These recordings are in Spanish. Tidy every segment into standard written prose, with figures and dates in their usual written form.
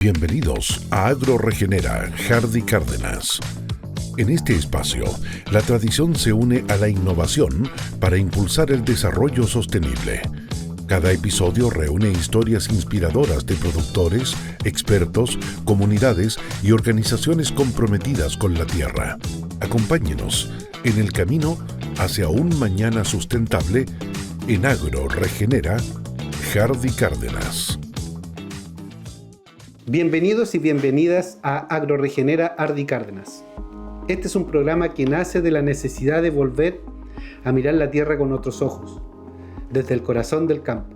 Bienvenidos a AgroRegenera, Hardy Cárdenas. En este espacio, la tradición se une a la innovación para impulsar el desarrollo sostenible. Cada episodio reúne historias inspiradoras de productores, expertos, comunidades y organizaciones comprometidas con la tierra. Acompáñenos en el camino hacia un mañana sustentable en AgroRegenera, Hardy Cárdenas. Bienvenidos y bienvenidas a AgroRegenera Hardy Cárdenas. Este es un programa que nace de la necesidad de volver a mirar la tierra con otros ojos, desde el corazón del campo.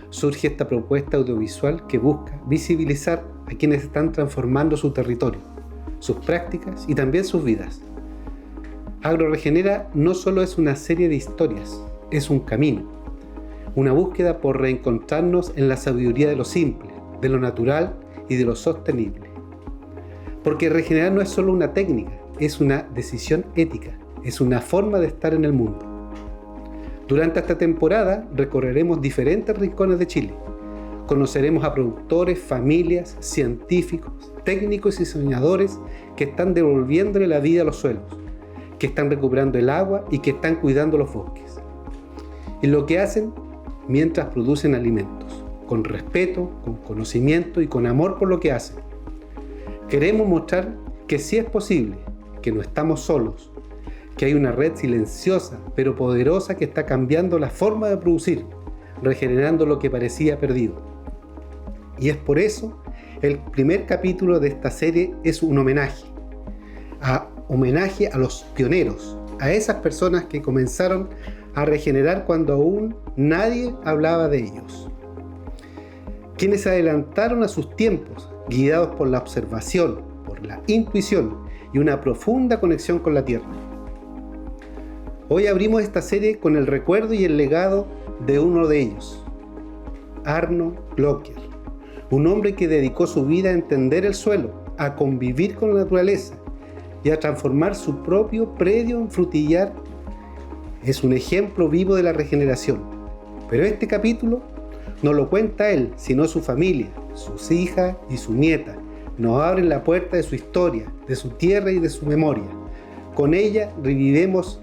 Surge esta propuesta audiovisual que busca visibilizar a quienes están transformando su territorio, sus prácticas y también sus vidas. AgroRegenera no solo es una serie de historias, es un camino, una búsqueda por reencontrarnos en la sabiduría de lo simple, de lo natural y de lo sostenible. Porque regenerar no es solo una técnica, es una decisión ética, es una forma de estar en el mundo. Durante esta temporada recorreremos diferentes rincones de Chile. Conoceremos a productores, familias, científicos, técnicos y soñadores que están devolviéndole la vida a los suelos, que están recuperando el agua y que están cuidando los bosques. Y lo que hacen mientras producen alimentos, con respeto, con conocimiento y con amor por lo que hacen. Queremos mostrar que sí es posible, que no estamos solos, que hay una red silenciosa pero poderosa que está cambiando la forma de producir, regenerando lo que parecía perdido. Y es por eso el primer capítulo de esta serie es un homenaje a los pioneros, a esas personas que comenzaron a regenerar cuando aún nadie hablaba de ellos. Quienes se adelantaron a sus tiempos, guiados por la observación, por la intuición y una profunda conexión con la tierra. Hoy abrimos esta serie con el recuerdo y el legado de uno de ellos, Arno Glocker, un hombre que dedicó su vida a entender el suelo, a convivir con la naturaleza y a transformar su propio predio en frutillar. Es un ejemplo vivo de la regeneración, pero este capítulo no lo cuenta él, sino su familia, sus hijas y su nieta. Nos abren la puerta de su historia, de su tierra y de su memoria. Con ella revivimos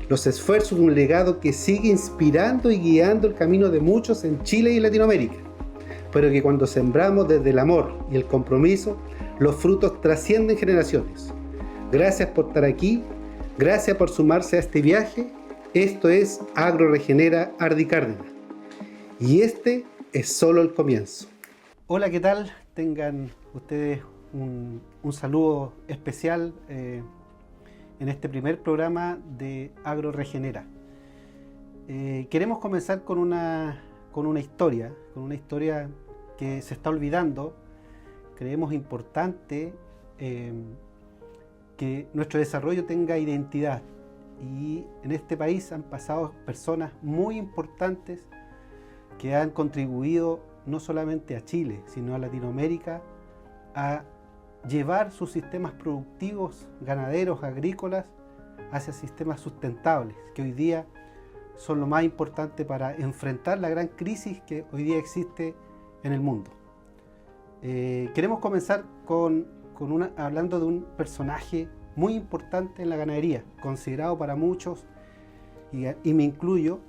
los esfuerzos de un legado que sigue inspirando y guiando el camino de muchos en Chile y Latinoamérica, pero que cuando sembramos desde el amor y el compromiso, los frutos trascienden generaciones. Gracias por estar aquí, gracias por sumarse a este viaje. Esto es AgroRegenera Hardy Cárdenas. Y este es solo el comienzo. Hola, ¿qué tal? Tengan ustedes un saludo especial en este primer programa de AgroRegenera. Queremos comenzar con una historia que se está olvidando. Creemos importante que nuestro desarrollo tenga identidad. Y en este país han pasado personas muy importantes que han contribuido no solamente a Chile, sino a Latinoamérica, a llevar sus sistemas productivos, ganaderos, agrícolas, hacia sistemas sustentables, que hoy día son lo más importante para enfrentar la gran crisis que hoy día existe en el mundo. Queremos comenzar hablando de un personaje muy importante en la ganadería, considerado para muchos, y me incluyo,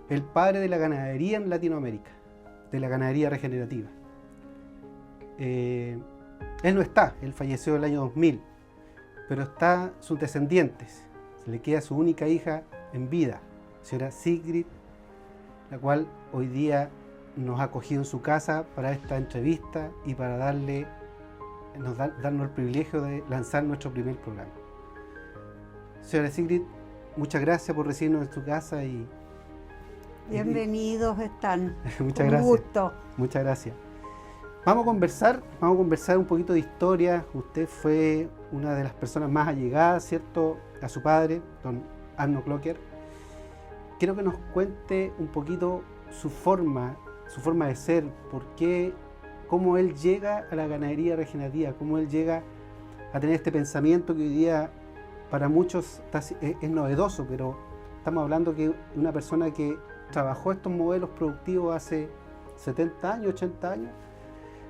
el padre de la ganadería en Latinoamérica, de la ganadería regenerativa. Él no está, él falleció en el año 2000, pero están sus descendientes. Se le queda su única hija en vida, señora Sigrid, la cual hoy día nos ha acogido en su casa para esta entrevista y para darnos el privilegio de lanzar nuestro primer programa. Señora Sigrid, muchas gracias por recibirnos en su casa y bienvenidos están. Muchas gracias. Gusto. Muchas gracias. Vamos a conversar un poquito de historia. Usted fue una de las personas más allegadas, ¿cierto?, a su padre, don Arno Glocker. Quiero que nos cuente un poquito su forma de ser, cómo él llega a la ganadería regenerativa, cómo él llega a tener este pensamiento que hoy día para muchos es novedoso, pero estamos hablando que una persona que trabajó estos modelos productivos hace 70 años, 80 años,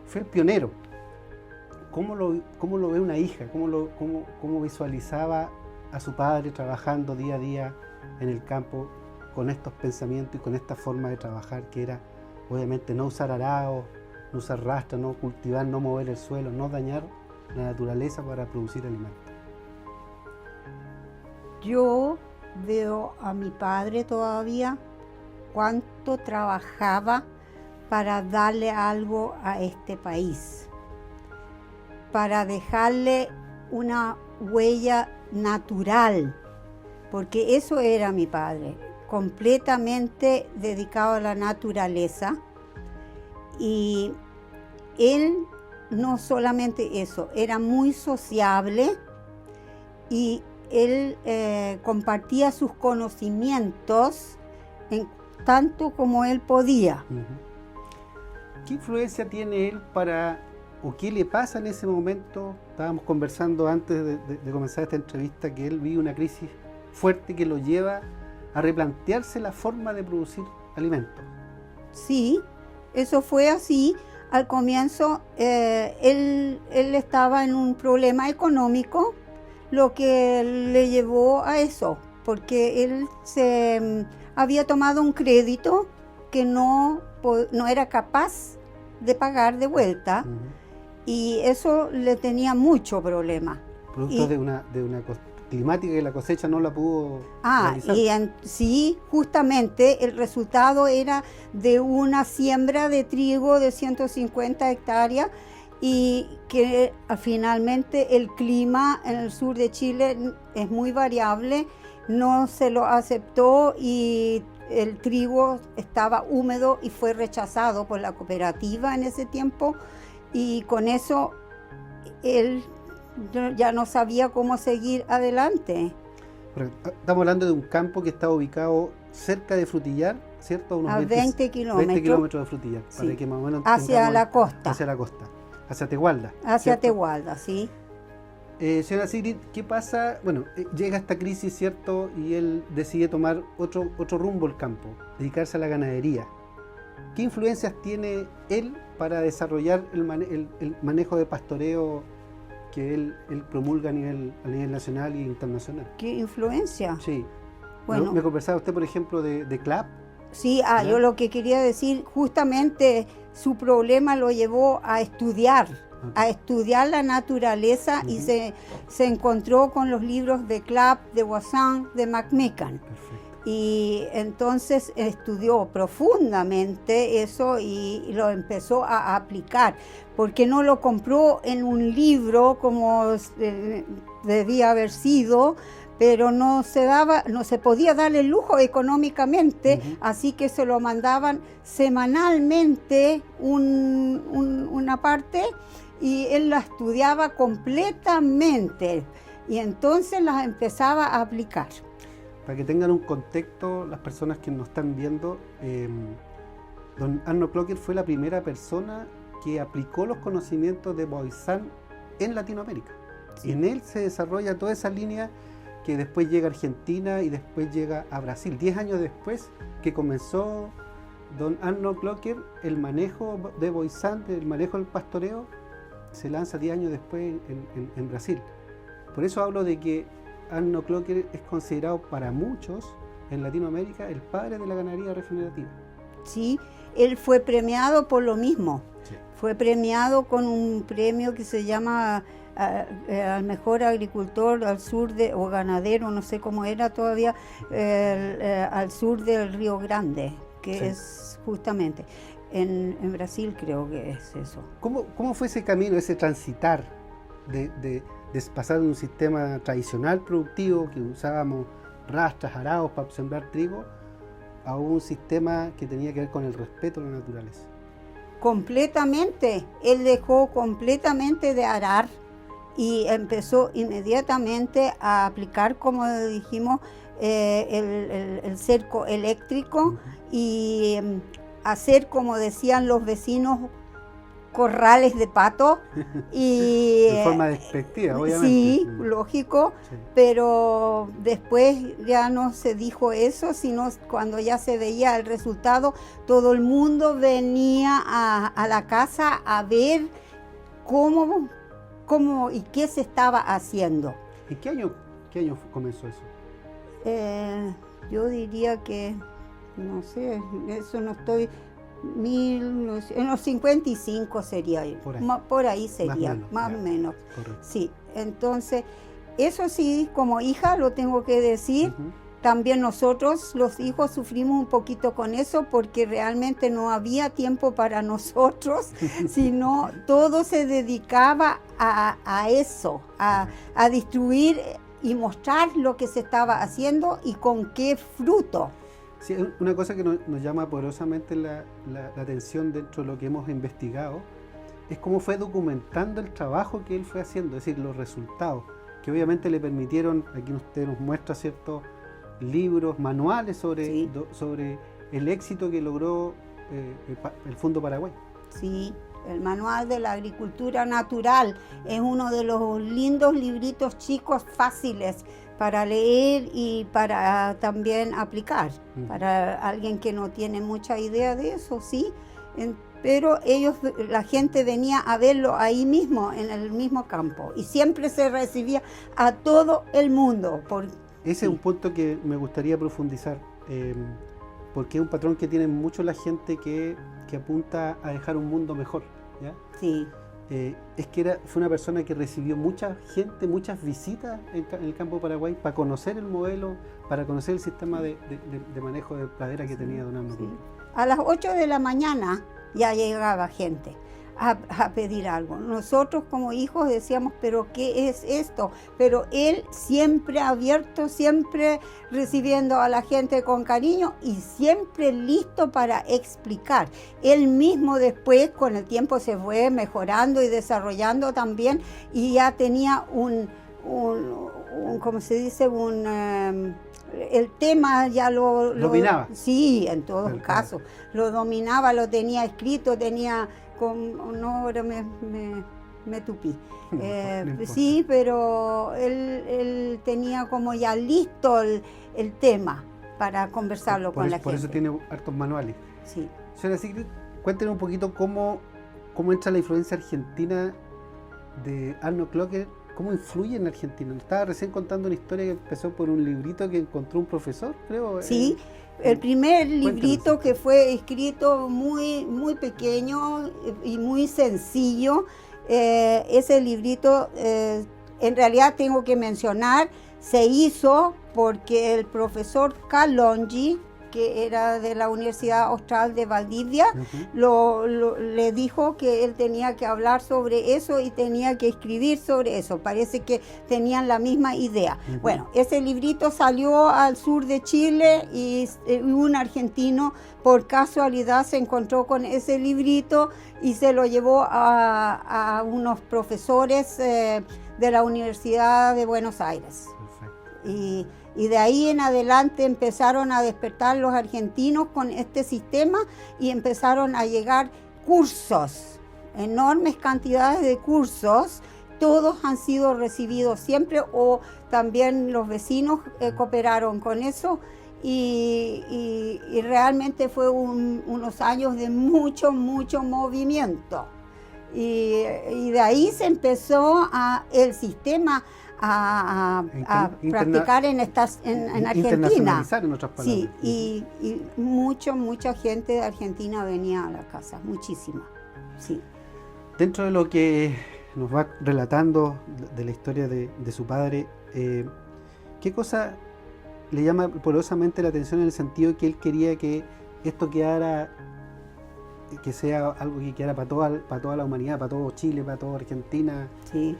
fue el pionero. ¿cómo lo ve una hija? ¿Cómo visualizaba a su padre trabajando día a día en el campo con estos pensamientos y con esta forma de trabajar que era, obviamente, no usar arados, no usar rastro, no cultivar, no mover el suelo, no dañar la naturaleza para producir alimentos? Yo veo a mi padre todavía cuánto trabajaba para darle algo a este país, para dejarle una huella natural, porque eso era mi padre, completamente dedicado a la naturaleza. Y él no solamente eso, era muy sociable y él compartía sus conocimientos en tanto como él podía. ¿Qué influencia tiene él o qué le pasa en ese momento? Estábamos conversando antes de comenzar esta entrevista que él vive una crisis fuerte que lo lleva a replantearse la forma de producir alimentos. Sí, eso fue así. Al comienzo él estaba en un problema económico, lo que le llevó a eso, porque él había tomado un crédito que no era capaz de pagar de vuelta, y eso le tenía mucho problema. Producto de una climática que la cosecha no la pudo realizar. Sí, justamente el resultado era de una siembra de trigo de 150 hectáreas y que finalmente el clima en el sur de Chile es muy variable, no se lo aceptó y el trigo estaba húmedo y fue rechazado por la cooperativa en ese tiempo, y con eso él ya no sabía cómo seguir adelante. Estamos hablando de un campo que está ubicado cerca de Frutillar, ¿cierto? A 20 kilómetros. 20 kilómetros de Frutillar, sí. Para que más o menos hacia la costa. Hacia la costa, hacia Tegualda. Hacia ¿cierto? Tegualda, sí. Señora Sigrid, ¿qué pasa? Bueno, llega esta crisis, ¿cierto? Y él decide tomar otro rumbo el campo, dedicarse a la ganadería. ¿Qué influencias tiene él para desarrollar el manejo de pastoreo que él promulga a nivel nacional e internacional? ¿Qué influencia? Sí. Bueno, me conversaba usted, por ejemplo, de CLAP. Sí, yo lo que quería decir, justamente su problema lo llevó a estudiar la naturaleza, y se encontró con los libros de CLAP, de Voisin, de McMican. Perfecto. Y entonces estudió profundamente eso y lo empezó a aplicar, porque no lo compró en un libro como debía haber sido, pero no se podía dar el lujo económicamente, así que se lo mandaban semanalmente una parte, y él la estudiaba completamente y entonces las empezaba a aplicar. Para que tengan un contexto, las personas que nos están viendo, don Arnold Clocker fue la primera persona que aplicó los conocimientos de Voisin en Latinoamérica. Sí. Y en él se desarrolla toda esa línea que después llega a Argentina y después llega a Brasil. 10 años después que comenzó don Arnold Clocker, el manejo de Voisin, el manejo del pastoreo, se lanza 10 años después en Brasil. Por eso hablo de que Arnold Clocker es considerado para muchos en Latinoamérica el padre de la ganadería regenerativa. Sí, él fue premiado por lo mismo. Sí. Fue premiado con un premio que se llama al mejor agricultor al sur o ganadero, no sé cómo era todavía, al sur del Río Grande, que sí, es justamente en Brasil, creo que es eso. ¿Cómo fue ese camino, ese transitar de pasar de un sistema tradicional productivo que usábamos rastras, arados para sembrar trigo, a un sistema que tenía que ver con el respeto a la naturaleza? Completamente. Él dejó completamente de arar y empezó inmediatamente a aplicar, como dijimos, el cerco eléctrico y hacer, como decían los vecinos, corrales de pato. Y de forma despectiva, obviamente. Sí, lógico, sí. Pero después ya no se dijo eso, sino cuando ya se veía el resultado, todo el mundo venía a la casa a ver cómo cómo y qué se estaba haciendo. ¿En qué año comenzó eso? Yo diría que, no sé, eso no estoy... en los 55 sería, por ahí sería, más o menos. Correcto. Sí, entonces, eso sí, como hija lo tengo que decir, también nosotros, los hijos, sufrimos un poquito con eso porque realmente no había tiempo para nosotros, sino todo se dedicaba a eso, a distribuir y mostrar lo que se estaba haciendo y con qué fruto. Sí, una cosa que nos llama poderosamente la atención dentro de lo que hemos investigado es cómo fue documentando el trabajo que él fue haciendo, es decir, los resultados, que obviamente le permitieron, aquí usted nos muestra ciertos libros, manuales sobre el éxito que logró el Fundo Paraguay. Sí, el Manual de la Agricultura Natural es uno de los lindos libritos chicos fáciles para leer y para también aplicar, para alguien que no tiene mucha idea de eso, sí, pero la gente venía a verlo ahí mismo, en el mismo campo, y siempre se recibía a todo el mundo. Ese es un punto que me gustaría profundizar, porque es un patrón que tiene mucho la gente que apunta a dejar un mundo mejor, ¿ya? Sí. Es que fue una persona que recibió mucha gente, muchas visitas en el campo de Paraguay para conocer el modelo, para conocer el sistema de manejo de pradera que tenía don Arno. Sí. A las 8 de la mañana ya llegaba gente a pedir algo. Nosotros como hijos decíamos, pero ¿qué es esto? Pero él siempre abierto, siempre recibiendo a la gente con cariño y siempre listo para explicar. Él mismo después con el tiempo se fue mejorando y desarrollando también y ya tenía ¿cómo se dice? El tema ya lo dominaba. Sí, en todo caso. Lo dominaba, lo tenía escrito, tenía... No, ahora me tupí. Sí, pero él tenía como ya listo el tema para conversarlo con la gente. Por eso tiene hartos manuales. Sí. Señora Sigrid, cuéntenos un poquito cómo entra la influencia argentina de Arno Kloecker, cómo influye en Argentina. Estaba recién contando una historia que empezó por un librito que encontró un profesor, creo. Sí. El primer librito que fue escrito muy, muy pequeño y muy sencillo, ese librito, en realidad tengo que mencionar, se hizo porque el profesor Carl Longi, que era de la Universidad Austral de Valdivia, le dijo que él tenía que hablar sobre eso y tenía que escribir sobre eso. Parece que tenían la misma idea. Bueno, ese librito salió al sur de Chile y un argentino por casualidad se encontró con ese librito y se lo llevó a unos profesores de la Universidad de Buenos Aires. Y de ahí en adelante empezaron a despertar los argentinos con este sistema y empezaron a llegar cursos, enormes cantidades de cursos. Todos han sido recibidos siempre o también los vecinos cooperaron con eso y realmente fue unos años de mucho movimiento. Y de ahí se empezó el sistema a practicar en Argentina. Internacionalizar, en otras palabras. Sí, y mucha gente de Argentina venía a la casa, muchísima. Sí. Dentro de lo que nos va relatando de la historia de su padre, ¿qué cosa le llama poderosamente la atención en el sentido que él quería que esto quedara, que sea algo que quedara para toda la humanidad, para todo Chile, para toda Argentina? Sí.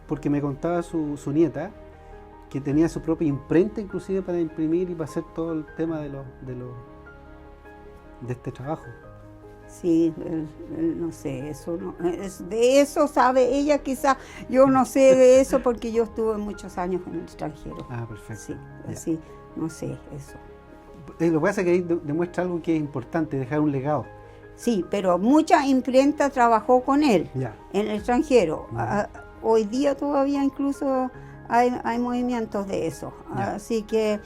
Porque me contaba su nieta que tenía su propia imprenta inclusive para imprimir y para hacer todo el tema de este trabajo. Sí, no sé, eso no, de eso sabe ella quizá, yo no sé de eso porque yo estuve muchos años en el extranjero. Ah, perfecto. Sí, así, no sé eso. Lo que pasa es que ahí demuestra algo que es importante, dejar un legado. Sí, pero mucha imprenta trabajó con él en el extranjero. Hoy día todavía incluso hay movimientos de eso. Así que,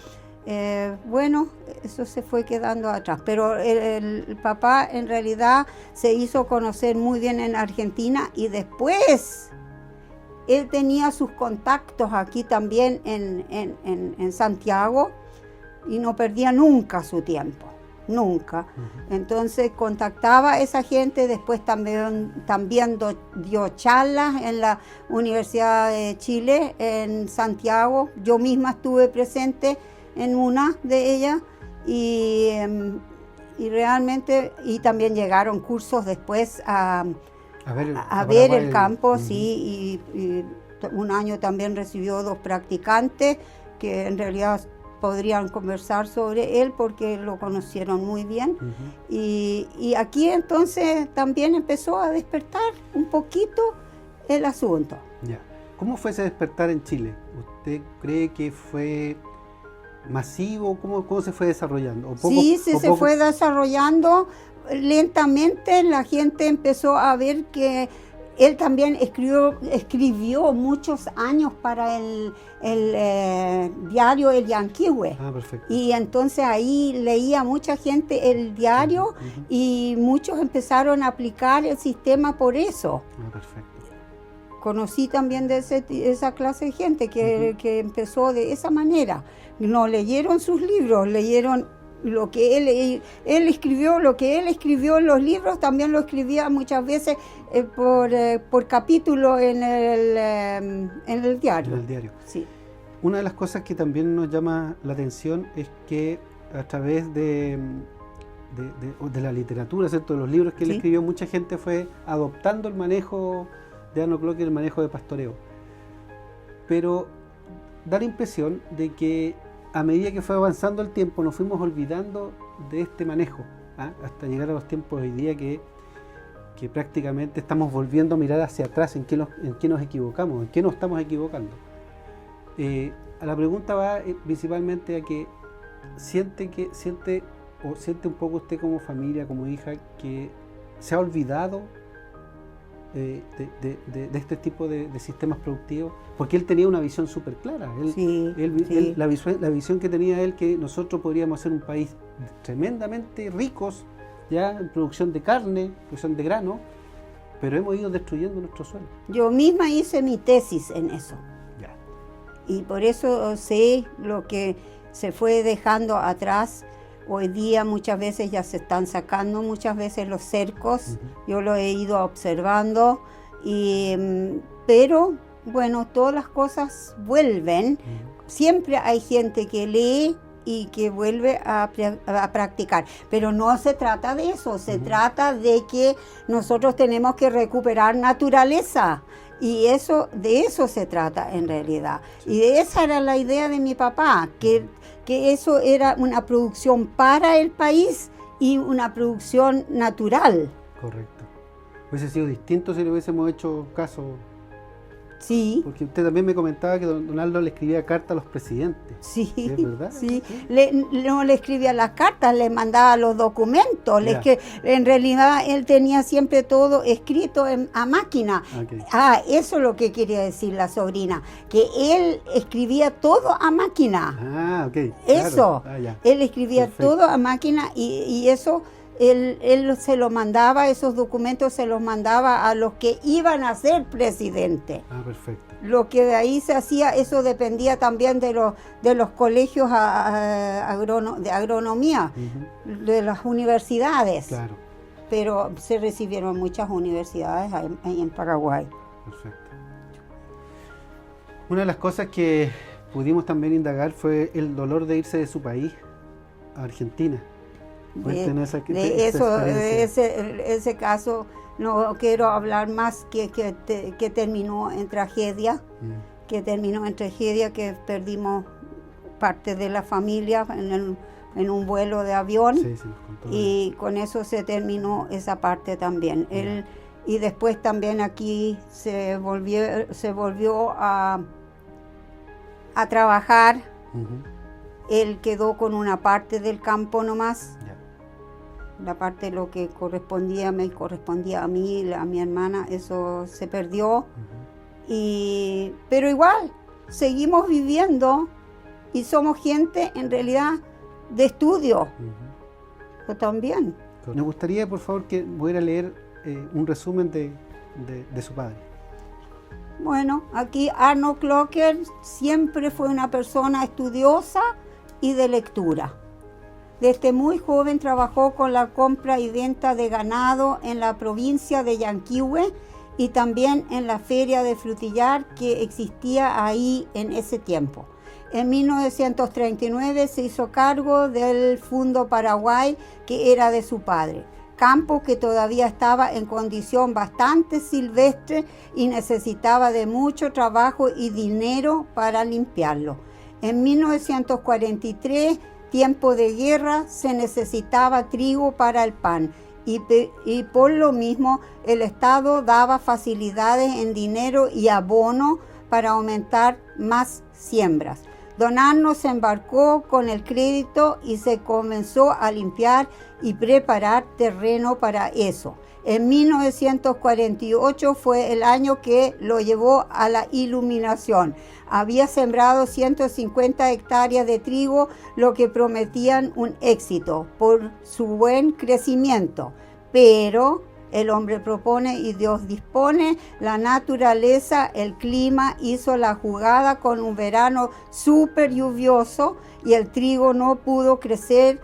bueno, eso se fue quedando atrás. Pero el papá en realidad se hizo conocer muy bien en Argentina y después él tenía sus contactos aquí también en Santiago y no perdía nunca su tiempo, nunca. Entonces contactaba a esa gente, después también dio charlas en la Universidad de Chile, en Santiago. Yo misma estuve presente en una de ellas y realmente, y también llegaron cursos después a ver el campo, sí, y un año también recibió 2 practicantes que en realidad podrían conversar sobre él porque lo conocieron muy bien. Y aquí entonces también empezó a despertar un poquito el asunto. Ya. ¿Cómo fue ese despertar en Chile? ¿Usted cree que fue masivo? ¿Cómo se fue desarrollando? Se fue desarrollando lentamente. La gente empezó a ver que él también escribió muchos años para el diario El Yanquihue. Perfecto. Y entonces ahí leía mucha gente el diario y muchos empezaron a aplicar el sistema por eso. Perfecto. Conocí también de esa clase de gente que empezó de esa manera. No leyeron sus libros, leyeron lo que él escribió, lo que él escribió en los libros, también lo escribía muchas veces por capítulo en el diario. En el diario. Sí. Una de las cosas que también nos llama la atención es que a través de la literatura, ¿cierto?, de los libros que él escribió, mucha gente fue adoptando el manejo de Arnold Clocker, el manejo de pastoreo. Pero da la impresión de que a medida que fue avanzando el tiempo nos fuimos olvidando de este manejo, hasta llegar a los tiempos de hoy día que prácticamente estamos volviendo a mirar hacia atrás en qué nos equivocamos, en qué nos estamos equivocando. A la pregunta va principalmente a que siente un poco usted como familia, como hija, que se ha olvidado de este tipo de sistemas productivos, porque él tenía una visión súper clara. La visión que tenía él, que nosotros podríamos ser un país tremendamente ricos ya en producción de carne, producción de grano, pero hemos ido destruyendo nuestro suelo. Yo misma hice mi tesis en eso. Ya. Y por eso sé lo que se fue dejando atrás. Hoy día muchas veces ya se están sacando muchas veces los cercos, yo lo he ido observando, pero bueno, todas las cosas vuelven. Siempre hay gente que lee y que vuelve a practicar, pero no se trata de eso, se trata de que nosotros tenemos que recuperar naturaleza. Y de eso se trata en realidad. Y esa era la idea de mi papá, que eso era una producción para el país y una producción natural. Correcto. Hubiese sido distinto si le hubiésemos hecho caso. Sí. Porque usted también me comentaba que don Aldo le escribía cartas a los presidentes. Sí. ¿Es verdad? Sí. No le escribía las cartas, le mandaba los documentos. En realidad él tenía siempre todo escrito a máquina. Okay. Eso es lo que quería decir la sobrina, que él escribía todo a máquina. Ok. Eso. Claro. Él escribía Perfecto. todo a máquina y eso. Él se los mandaba, esos documentos se los mandaba a los que iban a ser presidente. Perfecto. Lo que de ahí se hacía, eso dependía también de los colegios de agronomía, de las universidades. Claro. Pero se recibieron muchas universidades ahí en Paraguay. Perfecto. Una de las cosas que pudimos también indagar fue el dolor de irse de su país a Argentina. Ese caso no quiero hablar más que terminó en tragedia, que perdimos parte de la familia en un vuelo de avión. Y con eso se terminó esa parte también. Y después también aquí se volvió a trabajar. Él quedó con una parte del campo nomás. La parte de lo que me correspondía a mí, a mi hermana, eso se perdió. Pero igual, seguimos viviendo y somos gente en realidad de estudio. También. Me gustaría, por favor, que pudiera leer un resumen de su padre. Bueno, aquí Arnold Clocker siempre fue una persona estudiosa y de lectura. Desde muy joven trabajó con la compra y venta de ganado en la provincia de Yanquihue y también en la feria de frutillar que existía ahí en ese tiempo. En 1939 se hizo cargo del Fundo Paraguay, que era de su padre, campo que todavía estaba en condición bastante silvestre y necesitaba de mucho trabajo y dinero para limpiarlo. En 1943, tiempo de guerra, se necesitaba trigo para el pan y por lo mismo el Estado daba facilidades en dinero y abono para aumentar más siembras. Don Arnold se embarcó con el crédito y se comenzó a limpiar y preparar terreno para eso. En 1948 fue el año que lo llevó a la iluminación. Había sembrado 150 hectáreas de trigo, lo que prometían un éxito por su buen crecimiento. Pero el hombre propone y Dios dispone, la naturaleza, el clima hizo la jugada con un verano súper lluvioso y el trigo no pudo crecer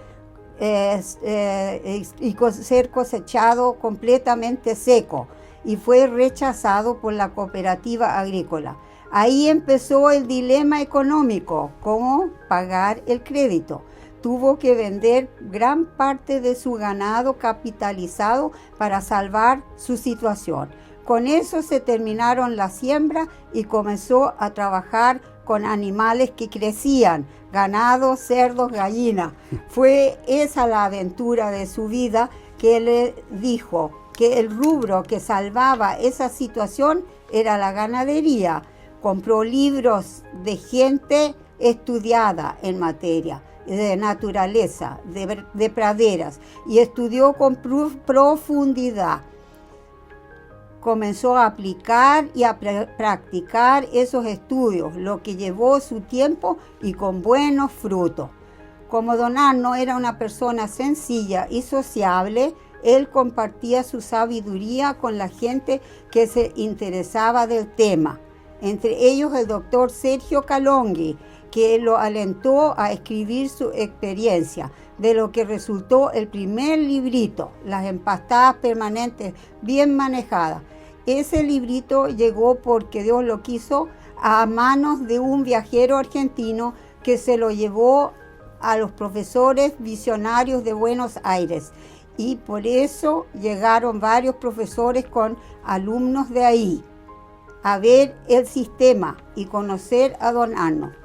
y ser cosechado completamente seco y fue rechazado por la cooperativa agrícola. Ahí empezó el dilema económico, cómo pagar el crédito. Tuvo que vender gran parte de su ganado capitalizado para salvar su situación. Con eso se terminaron las siembras y comenzó a trabajar con animales que crecían, ganado, cerdos, gallinas. Fue esa la aventura de su vida que le dijo que el rubro que salvaba esa situación era la ganadería. Compró libros de gente estudiada en materia de naturaleza, de praderas, y estudió con profundidad. Comenzó a aplicar y a practicar esos estudios, lo que llevó su tiempo y con buenos frutos. Como don Arnold era una persona sencilla y sociable, él compartía su sabiduría con la gente que se interesaba del tema. Entre ellos el doctor Sergio Calongui, que lo alentó a escribir su experiencia, de lo que resultó el primer librito, Las empastadas permanentes bien manejadas. Ese librito llegó porque Dios lo quiso a manos de un viajero argentino que se lo llevó a los profesores visionarios de Buenos Aires. Y por eso llegaron varios profesores con alumnos de ahí a ver el sistema y conocer a don Arnold.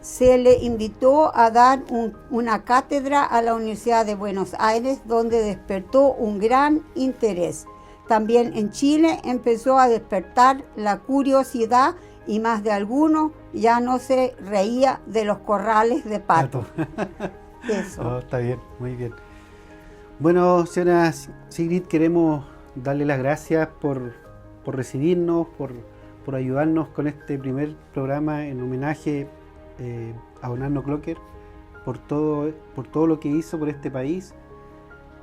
Se le invitó a dar una cátedra a la Universidad de Buenos Aires, donde despertó un gran interés. También en Chile empezó a despertar la curiosidad y más de alguno ya no se reía de los corrales de pato. Eso. Oh, está bien, muy bien. Bueno, señora Sigrid, queremos darle las gracias por recibirnos, por ayudarnos con este primer programa en homenaje a don Arnold Clocker, por todo lo que hizo por este país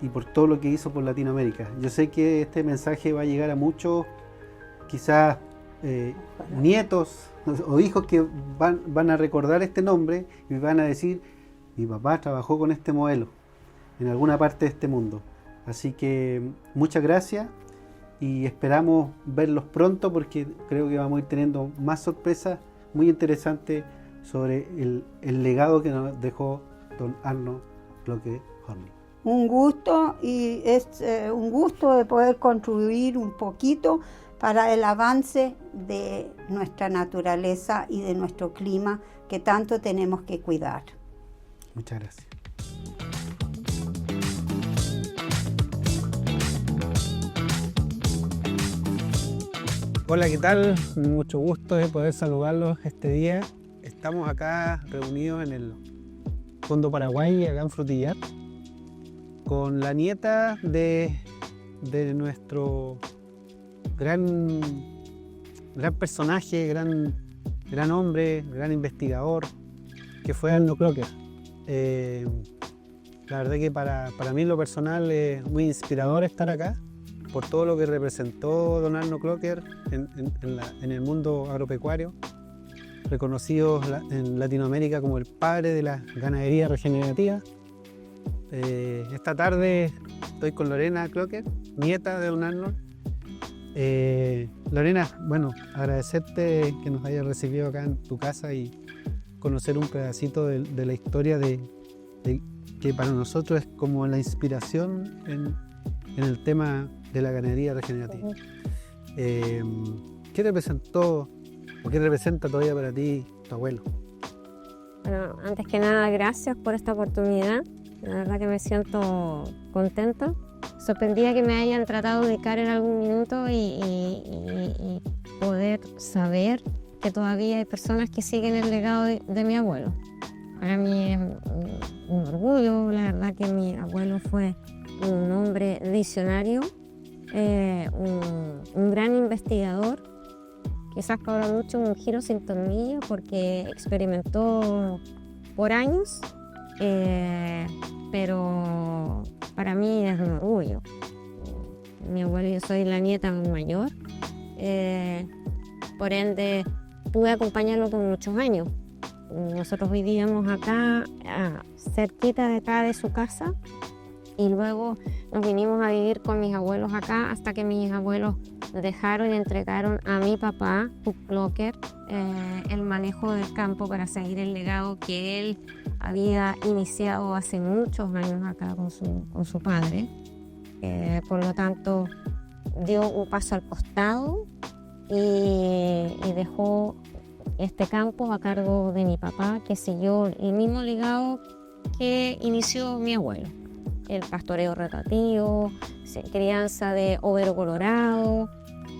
y por todo lo que hizo por Latinoamérica. Yo sé que este mensaje va a llegar a muchos, quizás nietos o hijos que van a recordar este nombre y van a decir, mi papá trabajó con este modelo en alguna parte de este mundo. Así que muchas gracias y esperamos verlos pronto, porque creo que vamos a ir teniendo más sorpresas muy interesantes sobre el legado que nos dejó don Arnold Clocker Horney. Un gusto, y es un gusto de poder contribuir un poquito para el avance de nuestra naturaleza y de nuestro clima que tanto tenemos que cuidar. Muchas gracias. Hola, ¿qué tal? Mucho gusto de poder saludarlos este día. Estamos acá reunidos en el Fondo Paraguay, acá en Frutillar, con la nieta de nuestro gran personaje, gran hombre, gran investigador, que fue Arnold Clocker. La verdad que para mí en lo personal es muy inspirador estar acá, por todo lo que representó don Arnold Clocker en el mundo agropecuario, reconocido en Latinoamérica como el padre de la ganadería regenerativa. Esta tarde estoy con Lorena Clocker, nieta de don Arnold. Lorena, bueno, agradecerte que nos hayas recibido acá en tu casa y conocer un pedacito de la historia que para nosotros es como la inspiración en el tema de la ganadería regenerativa. ¿Qué representó o qué representa todavía para ti tu abuelo? Bueno, antes que nada, gracias por esta oportunidad. La verdad que me siento contenta. Sorprendida que me hayan tratado de ubicar en algún minuto y poder saber que todavía hay personas que siguen el legado de mi abuelo. Para mí es un orgullo, la verdad que mi abuelo fue un hombre visionario, un gran investigador, quizás para mucho un giro sin tornillo porque experimentó por años, pero para mí es un orgullo. Mi abuelo, yo soy la nieta mayor, por ende pude acompañarlo por muchos años. Nosotros vivíamos acá, cerquita de acá de su casa, y luego nos vinimos a vivir con mis abuelos acá hasta que mis abuelos dejaron y entregaron a mi papá, Huck Clocker, el manejo del campo para seguir el legado que él había iniciado hace muchos años acá con su padre. Por lo tanto, dio un paso al costado y dejó este campo a cargo de mi papá, que siguió el mismo legado que inició mi abuelo. El pastoreo rotativo, crianza de overo colorado.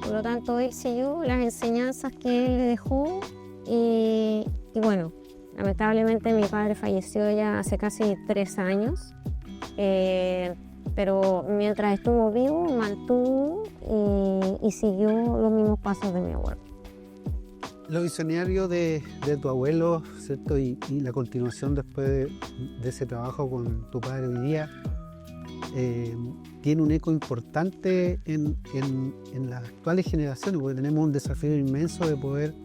Por lo tanto, él siguió las enseñanzas que él le dejó y bueno, lamentablemente mi padre falleció ya hace casi 3 años, pero mientras estuvo vivo mantuvo y siguió los mismos pasos de mi abuelo. Lo visionario de tu abuelo, ¿cierto? Y la continuación después de ese trabajo con tu padre hoy día, tiene un eco importante en las actuales generaciones, porque tenemos un desafío inmenso de poder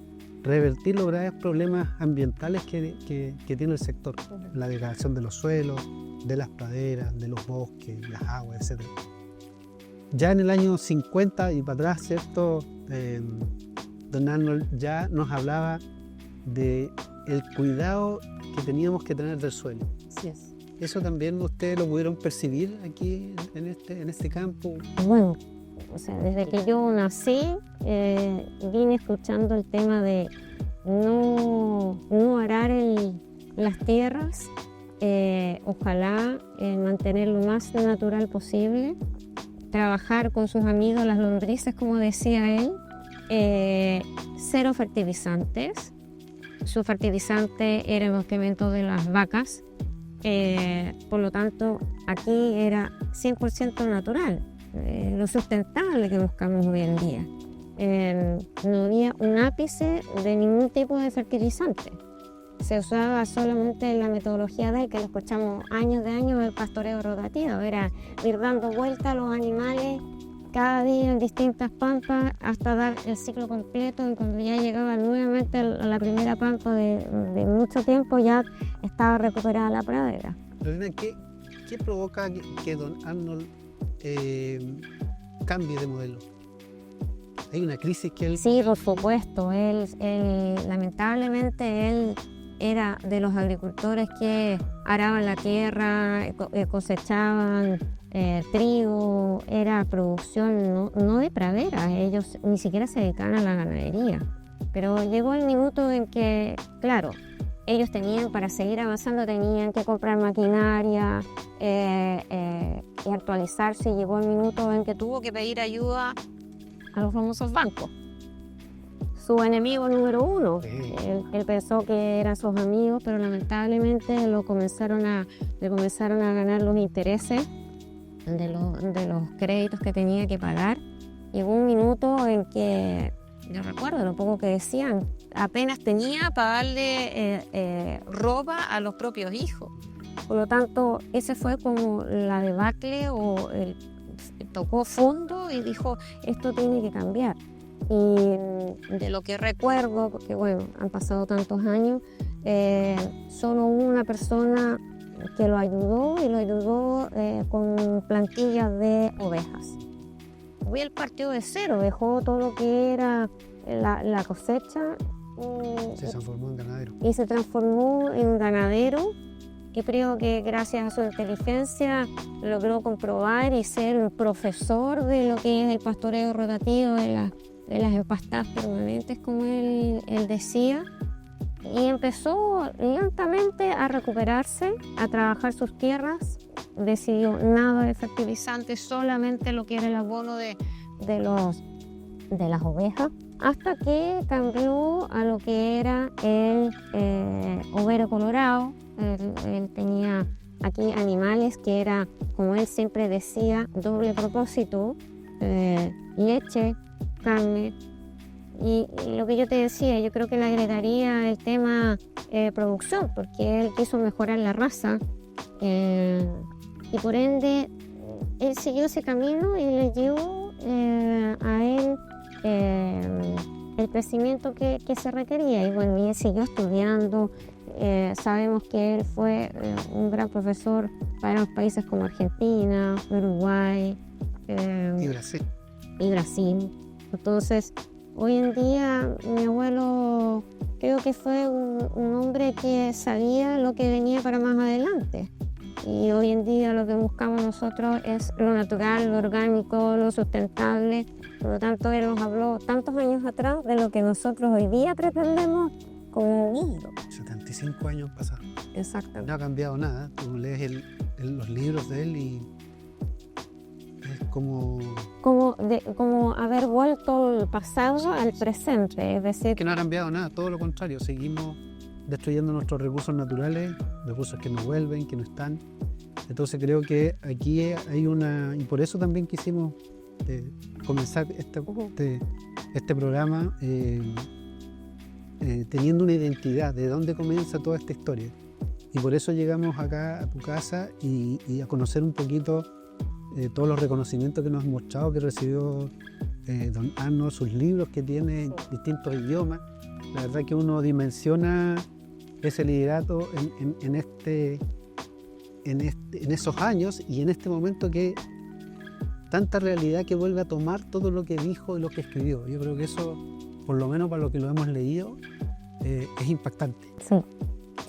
revertir los graves problemas ambientales que tiene el sector. La degradación de los suelos, de las praderas, de los bosques, las aguas, etc. Ya en el año 50 y para atrás, ¿cierto? Don Arnold ya nos hablaba de el cuidado que teníamos que tener del suelo. Así es. ¿Eso también ustedes lo pudieron percibir aquí en este campo? Bueno, o sea, desde que yo nací, vine escuchando el tema de no arar las tierras, ojalá mantener lo más natural posible, trabajar con sus amigos, las lombrices, como decía él, cero fertilizantes. Su fertilizante era el excremento de las vacas, por lo tanto aquí era 100% natural, lo sustentable que buscamos hoy en día. No había un ápice de ningún tipo de fertilizante. Se usaba solamente la metodología de él, que lo escuchamos años de años, el pastoreo rotativo. Era ir dando vueltas a los animales cada día en distintas pampas hasta dar el ciclo completo, y cuando ya llegaba nuevamente a la primera pampa de mucho tiempo ya estaba recuperada la pradera. Lorena, ¿qué provoca que don Arnold cambie de modelo? ¿Hay una crisis que él...? Sí, por supuesto. Él lamentablemente, él era de los agricultores que araban la tierra, cosechaban trigo, era producción no de pradera, ellos ni siquiera se dedicaban a la ganadería. Pero llegó el minuto en que, claro, ellos tenían, para seguir avanzando, tenían que comprar maquinaria y actualizarse, y llegó el minuto en que tuvo que pedir ayuda a los famosos bancos. Su enemigo número uno. Él pensó que eran sus amigos, pero lamentablemente le comenzaron a ganar los intereses de los créditos que tenía que pagar. Llegó un minuto en que, yo recuerdo lo poco que decían, apenas tenía para darle ropa a los propios hijos. Por lo tanto, ese fue como la debacle o tocó fondo y dijo, esto tiene que cambiar. Y de lo que recuerdo, porque bueno, han pasado tantos años, solo hubo una persona que lo ayudó y lo ayudó con plantillas de ovejas. Él partió de cero, dejó todo lo que era la cosecha. Se transformó en ganadero. Y se transformó en ganadero, que creo que gracias a su inteligencia logró comprobar y ser un profesor de lo que es el pastoreo rotativo, de las empastadas permanentes, como él decía. Y empezó lentamente a recuperarse, a trabajar sus tierras. Decidió nada de fertilizantes, solamente lo que era el abono de las ovejas, hasta que cambió a lo que era el overo colorado. Él tenía aquí animales que era, como él siempre decía, doble propósito, leche, carne. Y lo que yo te decía, yo creo que le agregaría el tema producción, porque él quiso mejorar la raza y por ende él siguió ese camino y le dio a él el crecimiento que se requería. Y bueno, y él siguió estudiando. Sabemos que él fue un gran profesor para los países como Argentina, Uruguay y Brasil. Entonces, hoy en día mi abuelo creo que fue un hombre que sabía lo que venía para más adelante. Y hoy en día lo que buscamos nosotros es lo natural, lo orgánico, lo sustentable. Por lo tanto, él nos habló tantos años atrás de lo que nosotros hoy día pretendemos como mundo. 75 años pasados. Exactamente. No ha cambiado nada. Tú lees los libros de él y es como haber vuelto el pasado al presente, es decir, que no ha cambiado nada, todo lo contrario, seguimos destruyendo nuestros recursos naturales, recursos que no vuelven, que no están. Entonces creo que aquí hay y por eso también quisimos comenzar este programa teniendo una identidad de dónde comienza toda esta historia. Y por eso llegamos acá a tu casa y a conocer un poquito todos los reconocimientos que nos has mostrado, que recibió don Arno, sus libros que tiene en distintos idiomas. La verdad que uno dimensiona ese liderato en esos años y en este momento, que tanta realidad que vuelve a tomar todo lo que dijo y lo que escribió. Yo creo que eso, por lo menos para lo que lo hemos leído, es impactante.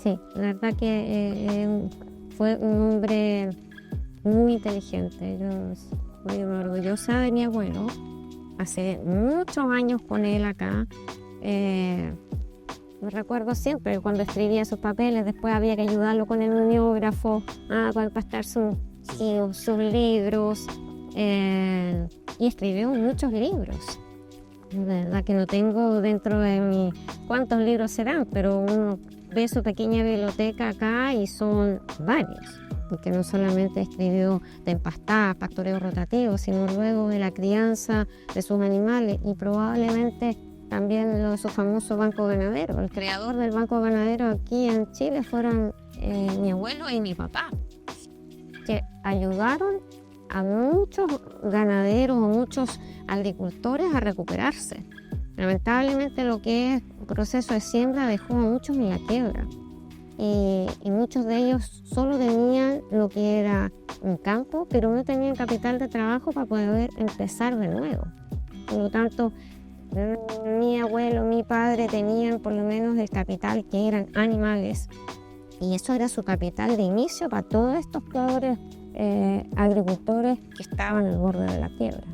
Sí, la verdad que fue un hombre muy inteligente. Yo estoy muy orgullosa de mi abuelo. Hace muchos años con él acá. Me recuerdo siempre cuando escribía sus papeles, después había que ayudarlo con el mimeógrafo, para pasar sus libros. Y escribió muchos libros. De verdad que no tengo dentro de mí cuántos libros serán, pero uno ve su pequeña biblioteca acá y son varios. Porque no solamente escribió de empastadas, pastoreo rotativo, sino luego de la crianza de sus animales y probablemente también lo de su famoso banco ganadero. El creador del banco ganadero aquí en Chile fueron mi abuelo y mi papá, que ayudaron a muchos ganaderos o muchos agricultores a recuperarse. Lamentablemente lo que es el proceso de siembra dejó a muchos en la quiebra. Y muchos de ellos solo tenían lo que era un campo, pero no tenían capital de trabajo para poder empezar de nuevo. Por lo tanto, mi abuelo, mi padre tenían por lo menos el capital que eran animales, y eso era su capital de inicio para todos estos pobres agricultores que estaban al borde de la quiebra.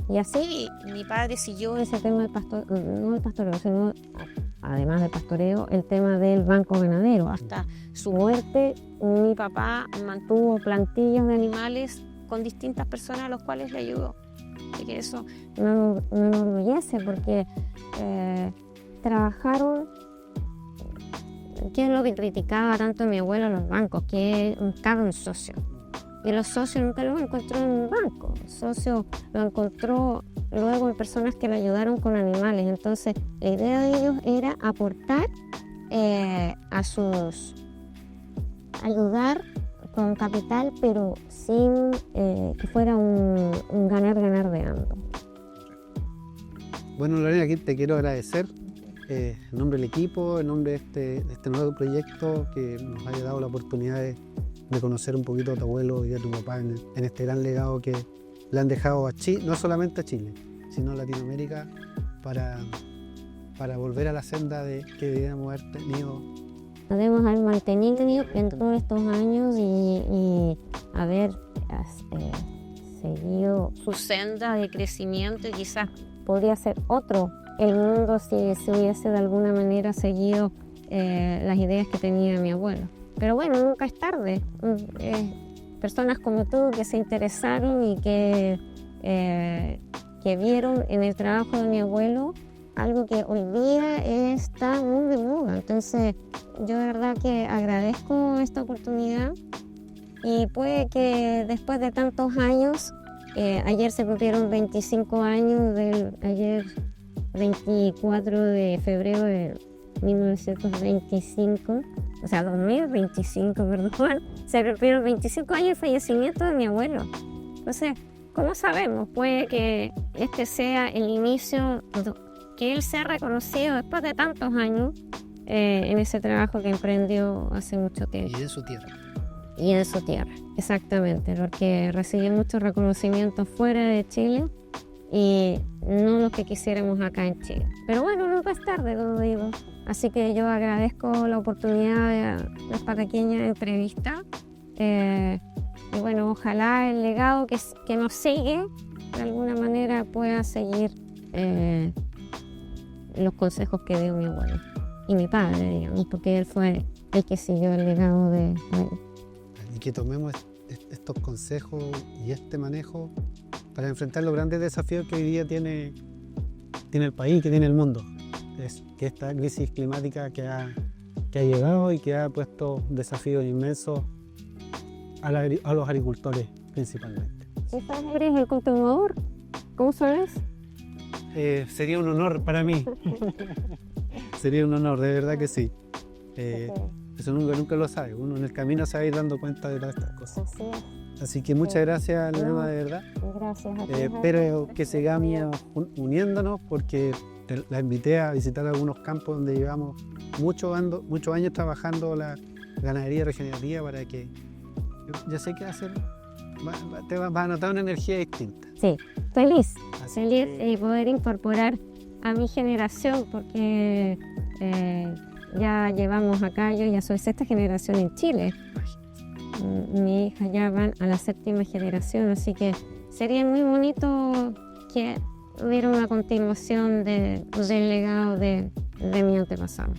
Y así mi padre siguió ese tema del no el pastoreo, sino además del pastoreo, el tema del banco ganadero. Hasta su muerte, mi papá mantuvo plantillas de animales con distintas personas a los cuales le ayudó. Así que eso me enorgullece, porque trabajaron. ¿Qué es lo que criticaba tanto mi abuelo a los bancos? Que buscaba un socio. Y los socios nunca los encontró en un banco. El socio lo encontró luego en personas que le ayudaron con animales. Entonces, la idea de ellos era aportar ayudar con capital, pero sin que fuera un ganar-ganar de ambos. Bueno, Lorena, aquí te quiero agradecer en nombre del equipo, en nombre de este nuevo proyecto, que nos haya dado la oportunidad de conocer un poquito a tu abuelo y a tu papá en este gran legado que le han dejado a Chile, no solamente a Chile, sino a Latinoamérica, para volver a la senda que debíamos haber tenido. Debemos haber mantenido en todos estos años y haber seguido su senda de crecimiento, y quizás podría ser otro el mundo si se hubiese de alguna manera seguido las ideas que tenía mi abuelo. Pero bueno, nunca es tarde. Personas como tú que se interesaron y que vieron en el trabajo de mi abuelo algo que hoy día está muy de moda. Entonces, yo de verdad que agradezco esta oportunidad, y puede que después de tantos años, ayer se cumplieron 25 años ayer 24 de febrero de 1925, o sea, 2025, perdón, se cumplieron 25 años del fallecimiento de mi abuelo. Entonces, ¿cómo sabemos? Puede que este sea el inicio, que él sea reconocido después de tantos años en ese trabajo que emprendió hace mucho tiempo. Y en su tierra. Y en su tierra, exactamente, porque recibió muchos reconocimientos fuera de Chile y no los que quisiéramos acá en Chile. Pero bueno, nunca es tarde, como digo. Así que yo agradezco la oportunidad de esta pequeña entrevista. Y bueno, ojalá el legado que nos sigue de alguna manera pueda seguir los consejos que dio mi abuelo y mi padre, digamos, porque él fue el que siguió el legado de él. Y que tomemos estos consejos y este manejo para enfrentar los grandes desafíos que hoy día tiene el país, que tiene el mundo. Que esta crisis climática que ha llegado y que ha puesto desafíos inmensos a los agricultores principalmente. ¿Eres el continuador? ¿Cómo sabes? Sería un honor para mí. Sería un honor, de verdad que sí. Eso nunca lo sabe. Uno en el camino se va a ir dando cuenta de todas estas cosas. Así es. Así que muchas gracias, Lorena, de verdad. Gracias a ti. Espero que sigamos uniéndonos, porque la invité a visitar algunos campos donde llevamos muchos años trabajando la ganadería regenerativa, para que yo sé que te va a notar una energía distinta. Sí, feliz de poder incorporar a mi generación, porque ya llevamos acá, yo ya soy sexta generación en Chile. Mi hija ya van a la séptima generación, así que sería muy bonito que hubiera una continuación del legado de mi antepasado.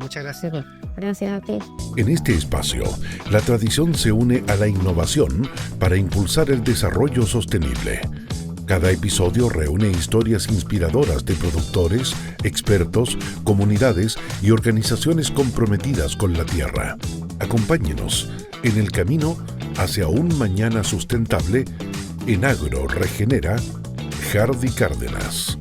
Muchas gracias. Gracias a ti. En este espacio, la tradición se une a la innovación para impulsar el desarrollo sostenible. Cada episodio reúne historias inspiradoras de productores, expertos, comunidades y organizaciones comprometidas con la tierra. Acompáñenos en el camino hacia un mañana sustentable en Agro Regenera, Jardy Cárdenas.